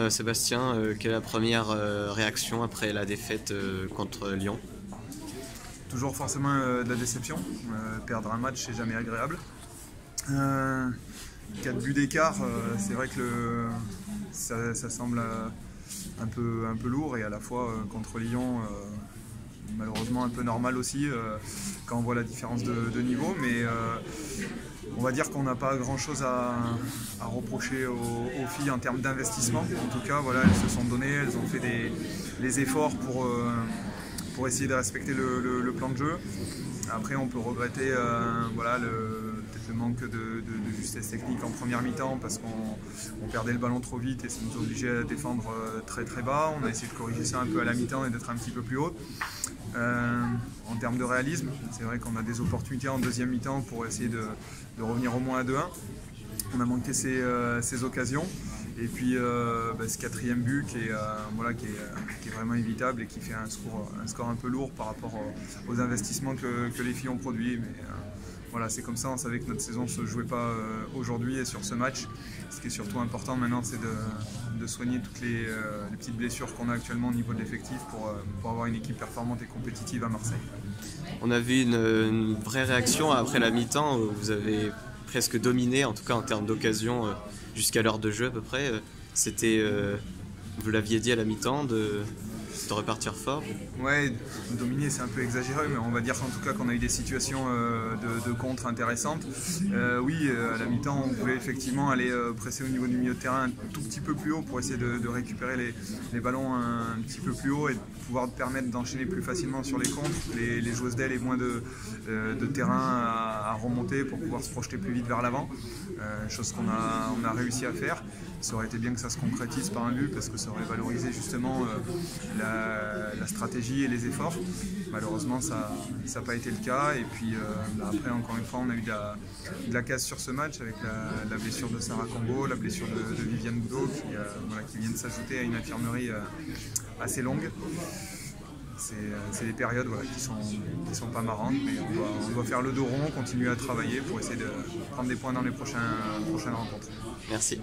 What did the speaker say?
Sébastien, quelle est la première réaction après la défaite contre Lyon? Toujours forcément de la déception. Perdre un match, c'est jamais agréable. 4 buts d'écart, c'est vrai que ça semble un peu lourd et à la fois contre Lyon, malheureusement un peu normal aussi quand on voit la différence de niveau. Mais on va dire qu'on n'a pas grand chose à reprocher aux filles en termes d'investissement. En tout cas, voilà, elles se sont données, elles ont fait les efforts pour essayer de respecter le plan de jeu. Après, on peut regretter voilà, peut-être le manque de justesse technique en première mi-temps parce qu'on perdait le ballon trop vite et ça nous obligeait à défendre très très bas. On a essayé de corriger ça un peu à la mi-temps et d'être un petit peu plus haut. En termes de réalisme, c'est vrai qu'on a des opportunités en deuxième mi-temps pour essayer de revenir au moins à 2-1. On a manqué ces occasions. Et puis ce quatrième but qui est vraiment évitable et qui fait un score un peu lourd par rapport aux investissements que les filles ont produits. Mais voilà, c'est comme ça, on savait que notre saison ne se jouait pas aujourd'hui et sur ce match. Ce qui est surtout important maintenant, c'est de soigner toutes les petites blessures qu'on a actuellement au niveau de l'effectif pour avoir une équipe performante et compétitive à Marseille. On a vu une vraie réaction après la mi-temps, vous avez presque dominé, en tout cas en termes d'occasion, jusqu'à l'heure de jeu à peu près. C'était, vous l'aviez dit à la mi-temps, de repartir fort. Ouais, dominer c'est un peu exagéré, mais on va dire en tout cas qu'on a eu des situations de contre intéressantes. Oui, à la mi-temps, on voulait effectivement aller presser au niveau du milieu de terrain un tout petit peu plus haut pour essayer de récupérer les ballons un petit peu plus haut et de pouvoir permettre d'enchaîner plus facilement sur les contres. Les joueuses d'aile et moins de terrain à remonter pour pouvoir se projeter plus vite vers l'avant. Chose qu'on a réussi à faire. Ça aurait été bien que ça se concrétise par un but parce que ça aurait valorisé justement la stratégie et les efforts. Malheureusement, ça n'a pas été le cas. Et puis après, encore une fois, on a eu de la casse sur ce match avec la blessure de Sarah Combo, la blessure de Viviane Boudot qui viennent s'ajouter à une infirmerie assez longue. C'est des périodes qui sont pas marrantes, mais on doit faire le dos rond, continuer à travailler pour essayer de prendre des points dans les prochaines rencontres. Merci.